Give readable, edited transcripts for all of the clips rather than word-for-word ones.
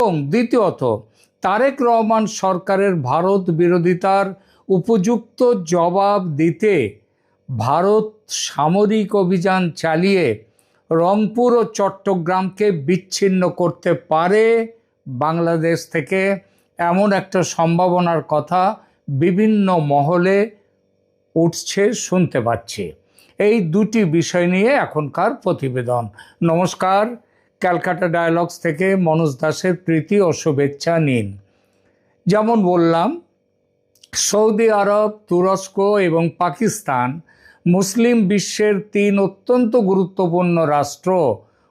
এবং দ্বিতীয়ত, তারেক রহমান সরকারের ভারত বিরোধিতার উপযুক্ত জবাব দিতে ভারত সামরিক অভিযান চালিয়ে রংপুর ও চট্টগ্রামকে বিচ্ছিন্ন করতে পারে বাংলাদেশ থেকে, এমন একটা সম্ভাবনার কথা বিভিন্ন মহলে উঠছে, শুনতে পাচ্ছি। এই দুটি বিষয় নিয়ে এখনকার প্রতিবেদন। নমস্কার, ক্যালকাটা ডায়ালগস থেকে মনোজ দাসের প্রীতি ও শুভেচ্ছা নিন। যেমন বললাম, সৌদি আরব, তুরস্ক এবং পাকিস্তান মুসলিম বিশ্বের তিন অত্যন্ত গুরুত্বপূর্ণ রাষ্ট্র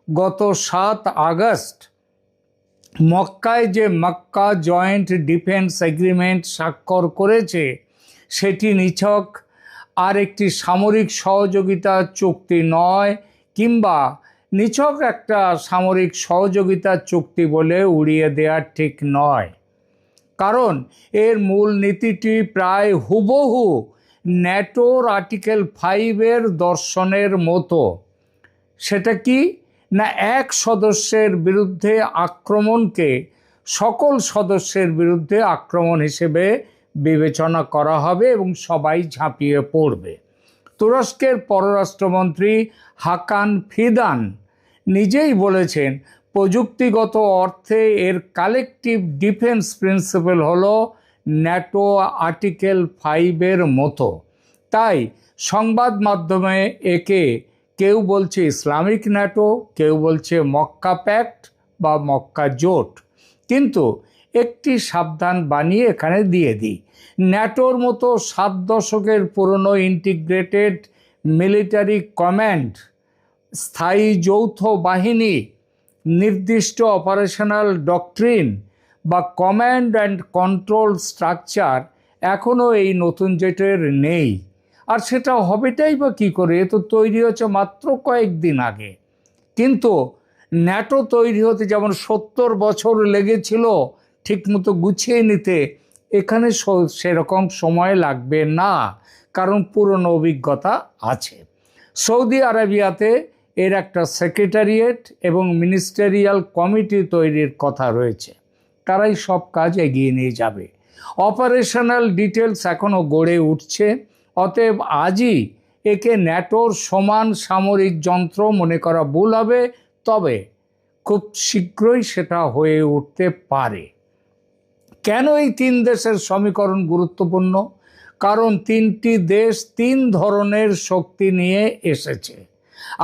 গত 7 আগস্ট মক্কায় যে মক্কা জয়েন্ট ডিফেন্স এগ্রিমেন্ট স্বাক্ষর করেছে, সেটি নিছক আর একটি সামরিক সহযোগিতা চুক্তি নয়, কিংবা নিছক একটা সামরিক সহযোগিতা চুক্তি বলে উড়িয়ে দেওয়া ঠিক নয়। কারণ এর মূল নীতিটি প্রায় হুবহু ন্যাটোর আর্টিকেল 5 দর্শনের মতো। সেটা কি না, এক সদস্যের বিরুদ্ধে আক্রমণকে সকল সদস্যের বিরুদ্ধে আক্রমণ হিসেবে বিবেচনা করা হবে এবং সবাই ঝাঁপিয়ে পড়বে। তুরস্কের পররাষ্ট্রমন্ত্রী হাকান ফিদান নিজেই বলেছেন, প্রযুক্তিগত অর্থে এর কালেকটিভ ডিফেন্স প্রিন্সিপাল হলো ন্যাটো আর্টিকেল 5 মতো। তাই সংবাদ মাধ্যমে একে কেউ বলছে ইসলামিক ন্যাটো, কেউ বলছে মক্কা প্যাক্ট বা মক্কা জোট। কিন্তু একটি সাবধান বানিয়ে এখানে দিয়ে দিই, ন্যাটোর মতো 7 দশকের পুরনো ইন্টিগ্রেটেড মিলিটারি কমান্ড, স্থায়ী যৌথ বাহিনী, নির্দিষ্ট অপারেশনাল ডক্ট্রিন বা কমান্ড অ্যান্ড কন্ট্রোল স্ট্রাকচার এখনও এই নতুন জোটের নেই। আর সেটা হবেটাই বা কী করে? এ তো তৈরি হচ্ছে মাত্র কয়েকদিন আগে। কিন্তু ন্যাটো তৈরি হতে যেমন 70 বছর লেগেছিল ঠিকমতো গুছিয়ে নিতে, এখানে সেরকম সময় লাগবে না, কারণ পুরনো অভিজ্ঞতা আছে। সৌদি আরবিয়াতে এর একটা সেক্রেটারিয়েট এবং মিনিস্টেরিয়াল কমিটি তৈরির কথা রয়েছে। তারাই সব কাজ এগিয়ে নিয়ে যাবে। অপারেশনাল ডিটেলস এখনও গড়ে উঠছে। অতএব আজই একে ন্যাটোর সমান সামরিক যন্ত্র মনে করা ভুল হবে, তবে খুব শীঘ্রই সেটা হয়ে উঠতে পারে। কেন এই 3 দেশের সমীকরণ গুরুত্বপূর্ণ? কারণ 3টি দেশ 3 ধরনের শক্তি নিয়ে এসেছে,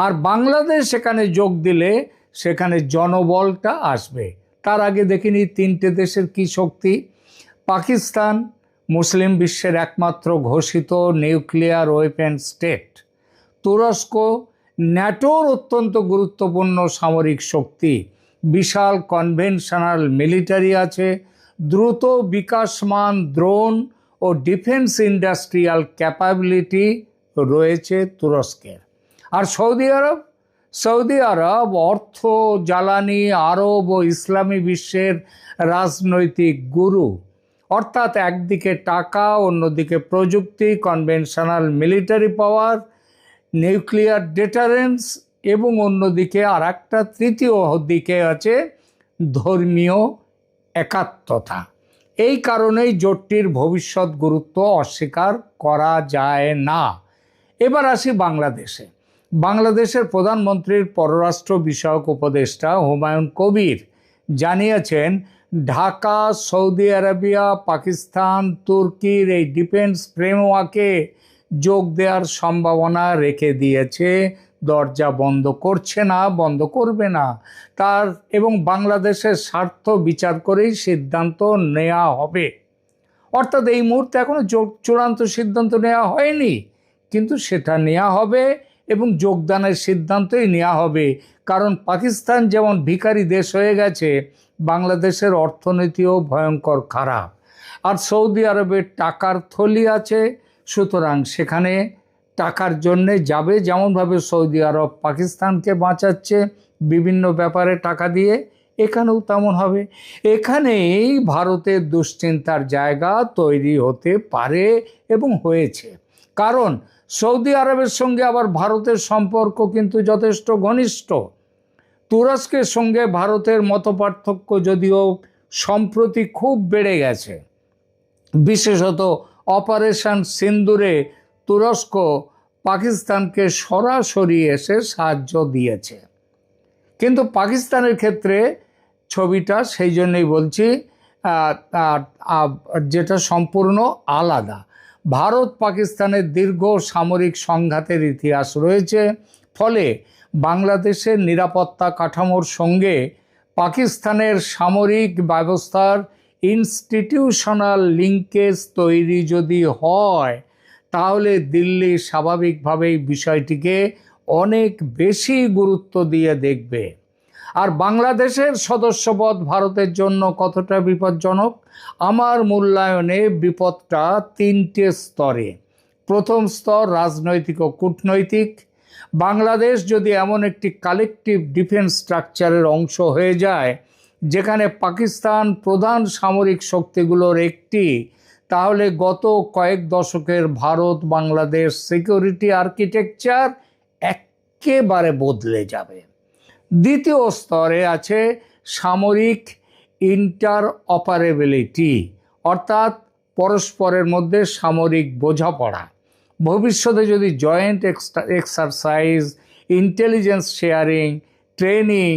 আর বাংলাদেশ সেখানে যোগ দিলে সেখানে জনবলটা আসবে। তার আগে দেখিনি 3টে দেশের কি শক্তি। পাকিস্তান মুসলিম বিশ্বের একমাত্র ঘোষিত নিউক্লিয়ার ওয়েপন স্টেট। তুরস্ক ন্যাটোর অত্যন্ত গুরুত্বপূর্ণ সামরিক শক্তি, বিশাল কনভেনশনাল মিলিটারি আছে, দ্রুত বিকাশমান দ্রোণ ও ডিফেন্স ইন্ডাস্ট্রিয়াল ক্যাপাবিলিটি রয়েছে তুরস্কের। আর সৌদি আরব অর্থ, জ্বালানি, আরব ও ইসলামী বিশ্বের রাজনৈতিক গুরু। অর্থাৎ একদিকে টাকা, অন্যদিকে প্রযুক্তি, কনভেনশনাল মিলিটারি পাওয়ার, নিউক্লিয়ার ডেটারেন্স, এবং অন্যদিকে আর একটা তৃতীয় দিকে আছে ধর্মীয় একাত্মতা। এই কারণেই জোটটির ভবিষ্যৎ গুরুত্ব অস্বীকার করা যায় না। এবার আসি বাংলাদেশে। বাংলাদেশের প্রধানমন্ত্রীর পররাষ্ট্র বিষয়ক উপদেষ্টা হুমায়ুন কবির জানিয়েছেন, ঢাকা সৌদি আরবিয়া, পাকিস্তান, তুর্কির এই ডিফেন্স ফ্রেমওয়ার্কে যোগ দেওয়ার সম্ভাবনা রেখে দিয়েছে, দরজা বন্ধ করছে না, বন্ধ করবে না। এবং বাংলাদেশের স্বার্থ বিচার করেই সিদ্ধান্ত নেওয়া হবে। অর্থাৎ এই মুহূর্তে এখনো চূড়ান্ত সিদ্ধান্ত নেওয়া হয়নি, কিন্তু সেটা নেওয়া হবে এবং যোগদানের সিদ্ধান্তই নেওয়া হবে। কারণ পাকিস্তান যেমন ভিখারি দেশ হয়ে গেছে, বাংলাদেশের অর্থনীতিও ভয়ঙ্কর খারাপ। আর সৌদি আরবের টাকার থলি আছে, সুতরাং সেখানে টাকার জন্যে যাবে। যেমনভাবে সৌদি আরব পাকিস্তানকে বাঁচাচ্ছে বিভিন্ন ব্যাপারে টাকা দিয়ে, এখানেও তেমন হবে। এখানেই ভারতের দুশ্চিন্তার জায়গা তৈরি হতে পারে এবং হয়েছে। কারণ সৌদি আরবের সঙ্গে আবার ভারতের সম্পর্ক কিন্তু যথেষ্ট ঘনিষ্ঠ। তুরস্কের সঙ্গে ভারতের মতপার্থক্য যদিও সম্প্রতি খুব বেড়ে গেছে, বিশেষত অপারেশন সিন্দুরে তুরস্ক পাকিস্তানকে সরাসরি এসে সাহায্য দিয়েছে, কিন্তু পাকিস্তানের ক্ষেত্রে ছবিটা সেই জন্যই বলছি যেটা সম্পূর্ণ আলাদা। ভারত পাকিস্তানের দীর্ঘ সামরিক সংঘাতের ইতিহাস রয়েছে, ফলে বাংলাদেশের নিরাপত্তা কাঠামোর সঙ্গে পাকিস্তানের সামরিক ব্যবস্থার ইনস্টিটিউশনাল লিঙ্কেজ তৈরি যদি হয়, তাহলে দিল্লি স্বাভাবিকভাবেই বিষয়টিকে অনেক বেশি গুরুত্ব দিয়ে দেখবে। আর বাংলাদেশের সদস্যপদ ভারতের জন্য কতটা বিপজ্জনক? আমার মূল্যায়নে বিপদটা তিনটে স্তরে। প্রথম স্তর রাজনৈতিক ও কূটনৈতিক। বাংলাদেশ যদি এমন একটি কালেকটিভ ডিফেন্স স্ট্রাকচারের অংশ হয়ে যায় যেখানে পাকিস্তান প্রধান সামরিক শক্তিগুলোর একটি, তাহলে গত কয়েক দশকের ভারত বাংলাদেশ সিকিউরিটি আর্কিটেকচার একেবারে বদলে যাবে। দ্বিতীয় স্তরে আছে সামরিক ইন্টারঅপারেবিলিটি, অর্থাৎ পরস্পরের মধ্যে সামরিক বোঝাপড়া। ভবিষ্যতে যদি joint exercise, intelligence sharing, training,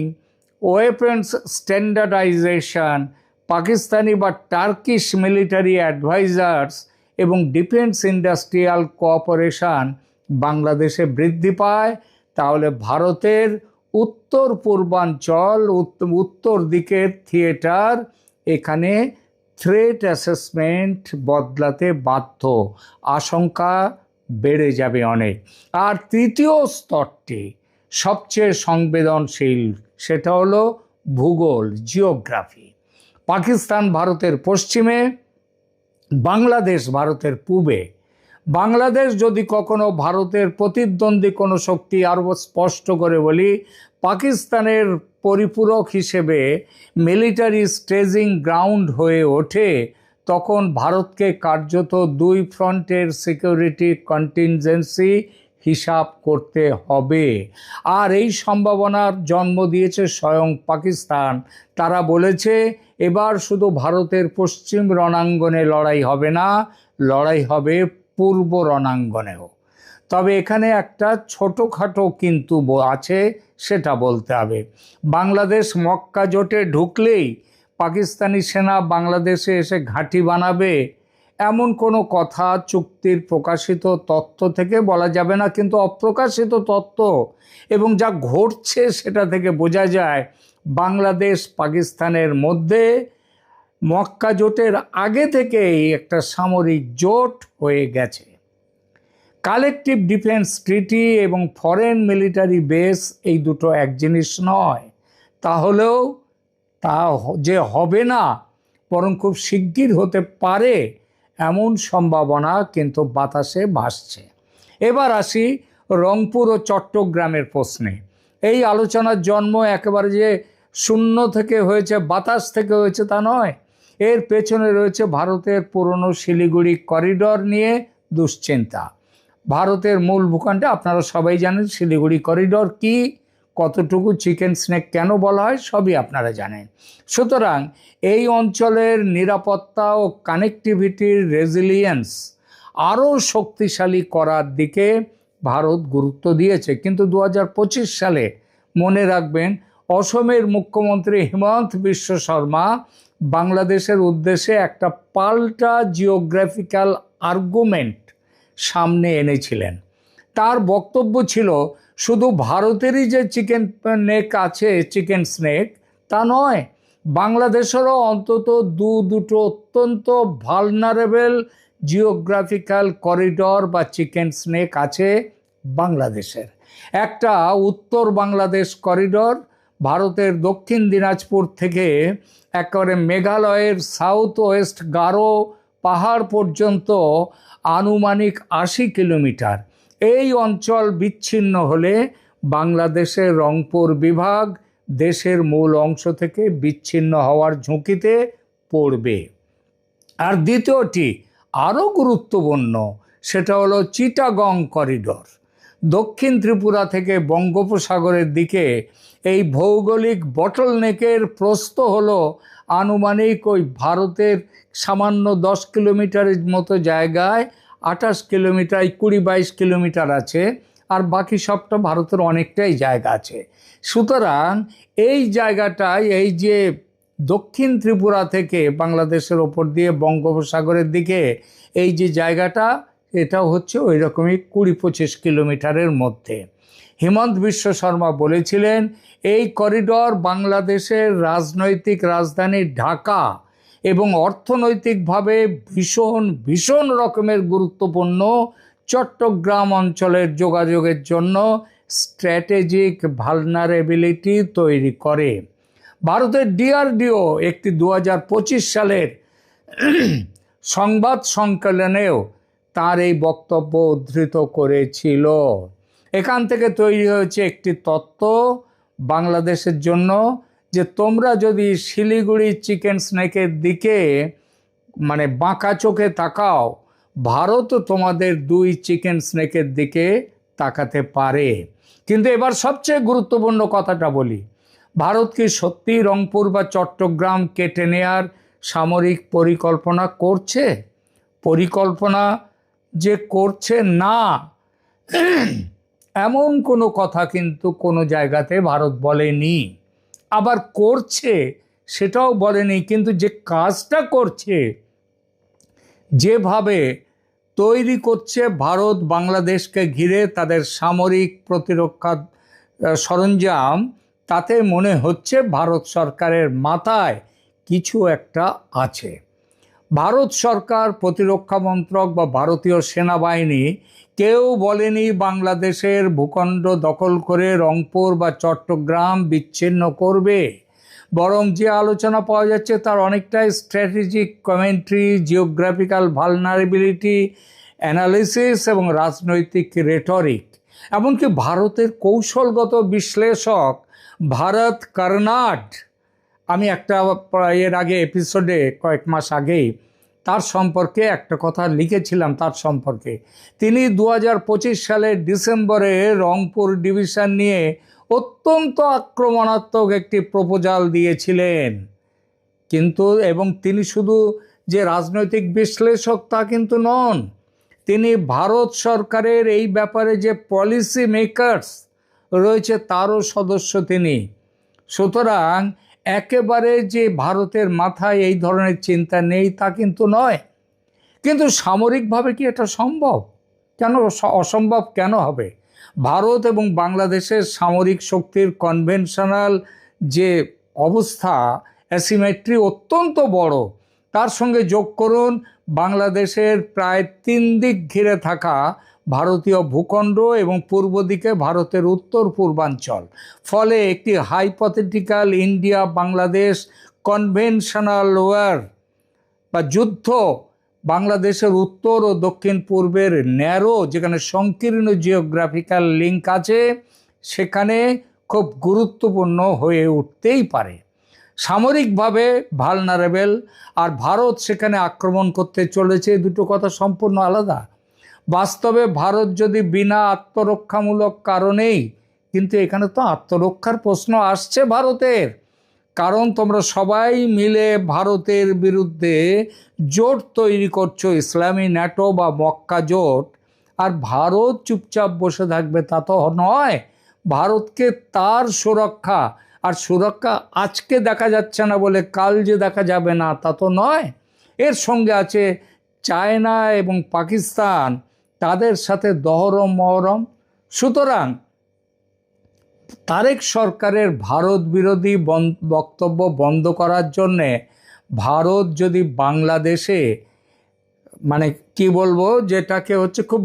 weapons standardisation, Pakistani বা টার্কিশ মিলিটারি অ্যাডভাইজার্স এবং ডিফেন্স ইন্ডাস্ট্রিয়াল কোঅপারেশন বাংলাদেশে বৃদ্ধি পায়, তাহলে ভারতের উত্তর পূর্বাঞ্চল, উত্তর দিকের থিয়েটার, এখানে থ্রেট অ্যাসেসমেন্ট বদলাতে বাধ্য, আশঙ্কা বেড়ে যাবে অনেক। আর তৃতীয় স্তরটি সবচেয়ে সংবেদনশীল, সেটা হলো ভূগোল, জিওগ্রাফি। পাকিস্তান ভারতের পশ্চিমে, বাংলাদেশ ভারতের পূবে। বাংলাদেশ যদি কখনো ভারতের প্রতিদ্বন্দ্বী কোনো শক্তি, আরও স্পষ্ট করে বলি, পাকিস্তানের পরিপূরক হিসেবে মিলিটারি স্টেজিং গ্রাউন্ড হয়ে ওঠে, তখন ভারতকে কার্যত দুই ফ্রন্টের সিকিউরিটি কন্টিনজেন্সি হিসাব করতে হবে। আর এই সম্ভাবনার জন্ম দিয়েছে স্বয়ং পাকিস্তান। তারা বলেছে এবার শুধু ভারতের পশ্চিম রণাঙ্গনে লড়াই হবে না, লড়াই হবে পূর্ব রণাঙ্গনেও। তবে এখানে একটা ছোটোখাটো কিন্তু আছে, সেটা বলতে হবে। বাংলাদেশ মক্কা জোটে ঢুকলেই পাকিস্তানি সেনা বাংলাদেশে এসে ঘাঁটি বানাবে, এমন কোনো কথা চুক্তির প্রকাশিত তথ্য থেকে বলা যাবে না, কিন্তু অপ্রকাশিত তথ্য এবং যা ঘটছে সেটা থেকে বোঝা যায় বাংলাদেশ পাকিস্তানের মধ্যে মক্কা জোটের আগে থেকেই একটা সামরিক জোট হয়ে গেছে। কালেকটিভ ডিফেন্স ট্রিটি এবং ফরেন মিলিটারি বেস এই দুটো এক জিনিস নয়। তাহলেও তা যে হবে না, বরং খুব শিগগির হতে পারে, এমন সম্ভাবনা কিন্তু বাতাসে ভাসছে। এবার আসি রংপুর ও চট্টগ্রামের প্রশ্নে। এই আলোচনার জন্ম একেবারে যে শূন্য থেকে হয়েছে, বাতাস থেকে হয়েছে তা নয়। এর পেছনে রয়েছে ভারতের পুরনো শিলিগুড়ি করিডর নিয়ে দুশ্চিন্তা। ভারতের মূল ভূখণ্ডে আপনারা সবাই জানেন শিলিগুড়ি করিডর কি, কতটুকু চিকেন স্নেক কেন বলা হয়, সবই আপনারা জানেন। সুতরাং এই অঞ্চলের নিরাপত্তা ও কানেক্টিভিটির রেজিলিয়েন্স আরও শক্তিশালী করার দিকে ভারত গুরুত্ব দিয়েছে। কিন্তু 2025 সালে মনে রাখবেন, অসমের মুখ্যমন্ত্রী হিমন্ত বিশ্ব শর্মা বাংলাদেশের উদ্দেশ্যে একটা পাল্টা জিওগ্রাফিক্যাল আর্গুমেন্ট সামনে এনেছিলেন। তার বক্তব্য ছিল শুধু ভারতেরই যে চিকেন নেক আছে, চিকেন স্নেক, তা নয়, বাংলাদেশেরও অন্তত দুটো অত্যন্ত ভালনারেবল জিওগ্রাফিক্যাল করিডর বা চিকেন স্নেক আছে বাংলাদেশের। একটা উত্তর বাংলাদেশ করিডর ভারতের দক্ষিণ দিনাজপুর থেকে একেবারে মেঘালয়ের সাউথ ওয়েস্ট গারো পাহাড় পর্যন্ত আনুমানিক 80 কিলোমিটার। এই অঞ্চল বিচ্ছিন্ন হলে বাংলাদেশের রংপুর বিভাগ দেশের মূল অংশ থেকে বিচ্ছিন্ন হওয়ার ঝুঁকিতে পড়বে। আর দ্বিতীয়টি আরও গুরুত্বপূর্ণ, সেটা হলো চিটাগং করিডর। দক্ষিণ ত্রিপুরা থেকে বঙ্গোপসাগরের দিকে এই ভৌগোলিক বটলনেকের প্রস্থ হলো আনুমানিক ওই ভারতের সামান্য 10 কিলোমিটারের মতো জায়গায় 28 কিলোমিটার, 20-22 কিলোমিটার আছে, আর বাকি সবটা ভারতের অনেকটাই জায়গা আছে। সুতরাং এই জায়গাটায় এই যে দক্ষিণ ত্রিপুরা থেকে বাংলাদেশের ওপর দিয়ে বঙ্গোপসাগরের দিকে এই যে জায়গাটা, এটা হচ্ছে ওই রকমই 20-25 কিলোমিটারের মধ্যে। হিমন্ত বিশ্ব শর্মা বলেছিলেন এই করিডর বাংলাদেশের রাজনৈতিক রাজধানী ঢাকা এবং অর্থনৈতিকভাবে ভীষণ ভীষণ রকমের গুরুত্বপূর্ণ চট্টগ্রাম অঞ্চলের যোগাযোগের জন্য স্ট্র্যাটেজিক ভালনারেবিলিটি তৈরি করে। ভারতের ডিআরডিও একটি 2025 সালের সংবাদ সংকলনেও তার এই বক্তব্য উদ্ধৃত করেছিল। এখান থেকে তৈরি হয়েছে একটি তত্ত্ব বাংলাদেশের জন্য, যে তোমরা যদি শিলিগুড়ি চিকেন স্নেকের দিকে মানে বাঁকা চোখে তাকাও, ভারতও তোমাদের 2 চিকেন স্নেকের দিকে তাকাতে পারে। কিন্তু এবার সবচেয়ে গুরুত্বপূর্ণ কথাটা বলি, ভারত কি সত্যি রংপুর বা চট্টগ্রাম কেটে নেয়ার সামরিক পরিকল্পনা করছে? পরিকল্পনা যে করছে না এমন কোনো কথা কিন্তু কোনো জায়গাতে ভারত বলেনি, আবার করছে সেটাও বলেনি। কিন্তু যে কাজটা করছে, যেভাবে তৈরি করছে ভারত বাংলাদেশকে ঘিরে তাদের সামরিক প্রতিরক্ষা সরঞ্জাম, তাতে মনে হচ্ছে ভারত সরকারের মাথায় কিছু একটা আছে। ভারত সরকার, প্রতিরক্ষা মন্ত্রক বা ভারতীয় সেনাবাহিনী কেউ বলেনি বাংলাদেশের ভূখণ্ড দখল করে রংপুর বা চট্টগ্রাম বিচ্ছিন্ন করবে। বরং যে আলোচনা পাওয়া যাচ্ছে তার অনেকটাই strategic commentary, geographical vulnerability analysis এবং রাজনৈতিক রেটরিক। এমনকি ভারতের কৌশলগত বিশ্লেষক ভারত কর্নাড, আমি একটা এর আগে এপিসোডে কয়েক মাস আগেই তার সম্পর্কে একটা কথা লিখেছিলাম। তার সম্পর্কে তিনি 2025 সালের ডিসেম্বরে রংপুর ডিভিশন নিয়ে অত্যন্ত আক্রমণাত্মক একটি প্রপোজাল দিয়েছিলেন। কিন্তু এবং তিনি শুধু যে রাজনৈতিক বিশ্লেষক তা কিন্তু নন, তিনি ভারত সরকারের এই ব্যাপারে যে পলিসি মেকার্স রয়েছে তারও সদস্য তিনি। সুতরাং একেবারে যে ভারতের মাথায় এই ধরনের চিন্তা নেই তা কিন্তু নয়। কিন্তু সামরিকভাবে কি এটা সম্ভব? কেন অসম্ভব কেন হবে? ভারত এবং বাংলাদেশের সামরিক শক্তির কনভেনশনাল যে অবস্থা, অ্যাসিমেট্রি অত্যন্ত বড়। তার সঙ্গে যোগ করুন বাংলাদেশের প্রায় 3 দিক ঘিরে থাকা ভারতীয় ভূখণ্ড এবং পূর্ব দিকে ভারতের উত্তর পূর্বাঞ্চল। ফলে একটি hypothetical India Bangladesh conventional war বা যুদ্ধ বাংলাদেশের উত্তর ও দক্ষিণ পূর্বের ন্যারো, যেখানে সংকীর্ণ জিওগ্রাফিক্যাল লিঙ্ক আছে, সেখানে খুব গুরুত্বপূর্ণ হয়ে উঠতেই পারে। সামরিকভাবে ভালনারেবল আর ভারত সেখানে আক্রমণ করতে চলেছে, দুটো কথা সম্পূর্ণ আলাদা। বাস্তবে ভারত যদি বিনা আত্মরক্ষামূলক কারণেই, কিন্তু এখানে তো আত্মরক্ষার প্রশ্ন আসছে ভারতের, কারণ তোমরা সবাই মিলে ভারতের বিরুদ্ধে জোট তৈরি করছো, ইসলামী ন্যাটো বা মক্কা জোট, আর ভারত চুপচাপ বসে থাকবে তা তো নয়। ভারতকে তার সুরক্ষা, আর সুরক্ষা আজকে দেখা যাচ্ছে না বলে কাল যে দেখা যাবে না তা তো নয়। এর সঙ্গে আছে চায়না এবং পাকিস্তান, তাদের সাথে দহরম মহরম। সুতরাং তারেক সরকারের ভারত বিরোধী বক্তব্য বন্ধ করার জন্যে ভারত যদি বাংলাদেশে মানে কি বলবো, যেটাকে হচ্ছে খুব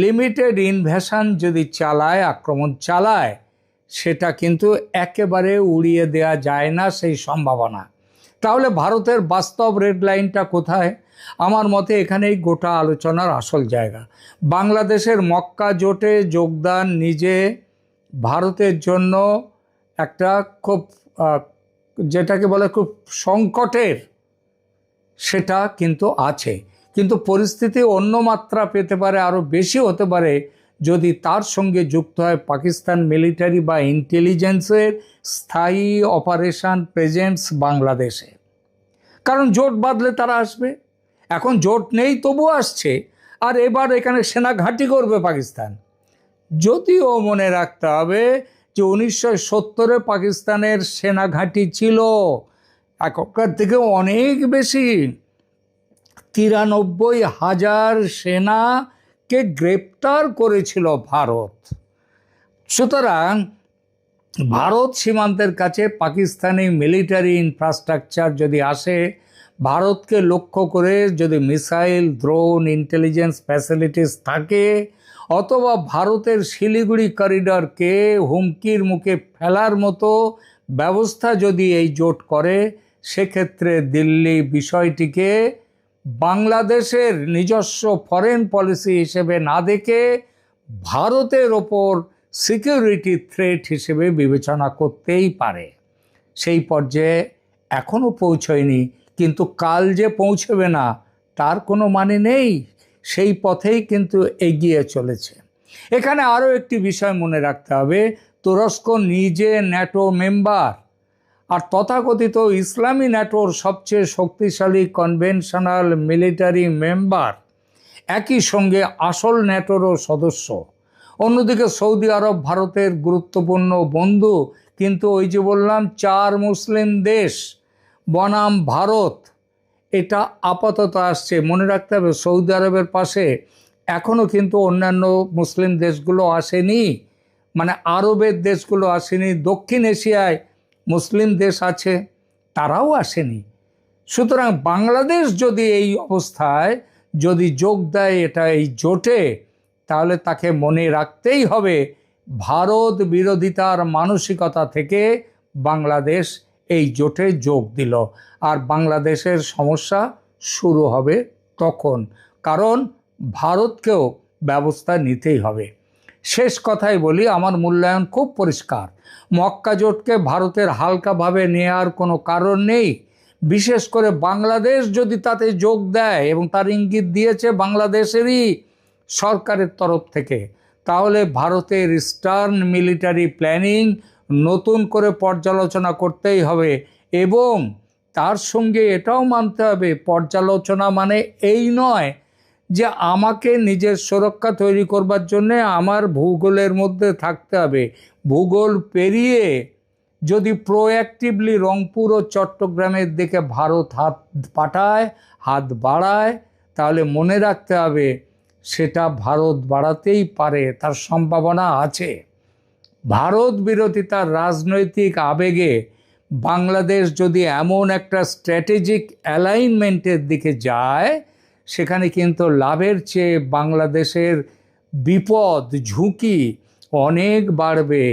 লিমিটেড ইনভেশন যদি চালায়, আক্রমণ চালায়, সেটা কিন্তু একেবারে উড়িয়ে দেওয়া যায় না সেই সম্ভাবনা। তাহলে ভারতের বাস্তব রেড লাইনটা কোথায়? আমার মতে এখানেই গোটা আলোচনার আসল জায়গা। বাংলাদেশের মক্কা জোটে যোগদান নিজে ভারতের জন্য একটা খুব যেটাকে বলে খুব সংকটের, সেটা কিন্তু আছে। কিন্তু পরিস্থিতি অন্য মাত্রা পেতে পারে, আরও বেশি হতে পারে যদি তার সঙ্গে যুক্ত হয় পাকিস্তান মিলিটারি বা ইন্টেলিজেন্সের স্থায়ী অপারেশন প্রেজেন্স বাংলাদেশে। কারণ জোট বাঁধলে তারা আসবে, এখন জোট নেই তবুও আসছে, আর এবার এখানে সেনা ঘাঁটি করবে পাকিস্তান। যদিও মনে রাখতে হবে যে 1970-এ পাকিস্তানের সেনা ঘাঁটি ছিল এখনকার থেকে অনেক বেশি, 93,000 সেনাকে গ্রেপ্তার করেছিল ভারত। সুতরাং ভারত সীমান্তের কাছে পাকিস্তানি মিলিটারি ইনফ্রাস্ট্রাকচার যদি আসে, ভারতকে লক্ষ্য করে যদি মিসাইল, ড্রোন, ইন্টেলিজেন্স ফ্যাসিলিটিস থাকে, অথবা ভারতের শিলিগুড়ি করিডরকে হুমকির মুখে ফেলার মতো ব্যবস্থা যদি এই জোট করে, সেক্ষেত্রে দিল্লি বিষয়টিকে বাংলাদেশের নিজস্ব ফরেন পলিসি হিসেবে না দেখে ভারতের ওপর সিকিউরিটি থ্রেট হিসেবে বিবেচনা করতেই পারে। সেই পর্যায়ে এখনও পৌঁছয়নি, কিন্তু কাল যে পৌঁছবে না তার কোনো মানে নেই, সেই পথেই কিন্তু এগিয়ে চলেছে। এখানে আরও একটি বিষয় মনে রাখতে হবে, তুরস্ক নিজে ন্যাটো মেম্বার, আর তথাকথিত ইসলামী ন্যাটোর সবচেয়ে শক্তিশালী কনভেনশনাল মিলিটারি মেম্বার, একই সঙ্গে আসল ন্যাটোরও সদস্য। অন্যদিকে সৌদি আরব ভারতের গুরুত্বপূর্ণ বন্ধু, কিন্তু ওই যে বললাম 4 মুসলিম দেশ বনাম ভারত, এটা আপাতত আসছে। মনে রাখতে হবে সৌদি আরবের পাশে এখনও কিন্তু অন্যান্য মুসলিম দেশগুলো আসেনি, মানে আরবের দেশগুলো আসেনি। দক্ষিণ এশিয়ায় মুসলিম দেশ আছে, তারাও আসেনি। সুতরাং বাংলাদেশ যদি এই অবস্থায় যদি যোগ দেয় এই জোটে, তাহলে তাকে মনে রাখতেই হবে ভারত বিরোধিতার মানসিকতা থেকে বাংলাদেশ এই জোটে যোগ দিল, আর বাংলাদেশের সমস্যা শুরু হবে তখন, কারণ ভারতকেও ব্যবস্থা নিতেই হবে। শেষ কথাই বলি, আমার মূল্যায়ন খুব পরিষ্কার, মক্কা জোটকে ভারতের হালকাভাবে নেওয়ার কোনো কারণ নেই। বিশেষ করে বাংলাদেশ যদি তাতে যোগ দেয়, এবং তার ইঙ্গিত দিয়েছে বাংলাদেশেরই সরকারের তরফ থেকে, তাহলে ভারতের ইস্টার্ন মিলিটারি প্ল্যানিং নতুন করে পর্যালোচনা করতেই হবে। এবং তার সঙ্গে এটাও মানতে হবে, পর্যালোচনা মানে এই নয় যে আমাকে নিজের সুরক্ষা তৈরি করবার জন্যে আমার ভূগোলের মধ্যে থাকতে হবে। ভূগোল পেরিয়ে যদি প্রোঅ্যাক্টিভলি রংপুর ও চট্টগ্রামের দিকে ভারত হাত পাঠায়, হাত বাড়ায়, তাহলে মনে রাখতে হবে সেটা ভারত বাড়াতেই পারে, তার সম্ভাবনা আছে। ভারত বিরোধিতার রাজনৈতিক আবেগে বাংলাদেশ যদি এমন একটা স্ট্র্যাটেজিক অ্যালাইনমেন্টের দিকে যায়, সেখানে কিন্তু লাভের চেয়ে বাংলাদেশের বিপদ, ঝুঁকি অনেক বাড়বে।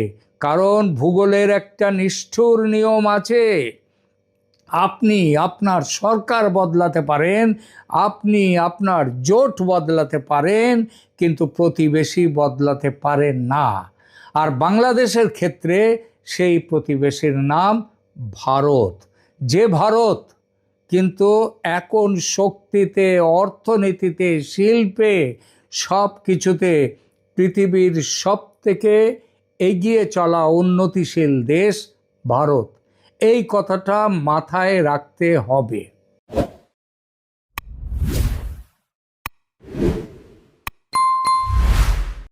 কারণ ভূগোলের একটা নিষ্ঠুর নিয়ম আছে, আপনি আপনার সরকার বদলাতে পারেন, আপনি আপনার জোট বদলাতে পারেন, কিন্তু প্রতিবেশী বদলাতে পারেন না। আর বাংলাদেশের ক্ষেত্রে সেই প্রতিবেশীর নাম ভারত। যে ভারত কিন্তু এখন শক্তিতে, অর্থনীতিতে, শিল্পে, সব কিছুতে পৃথিবীর সবথেকে এগিয়ে চলা উন্নতিশীল দেশ ভারত। এই কথাটা মাথায় রাখতে হবে।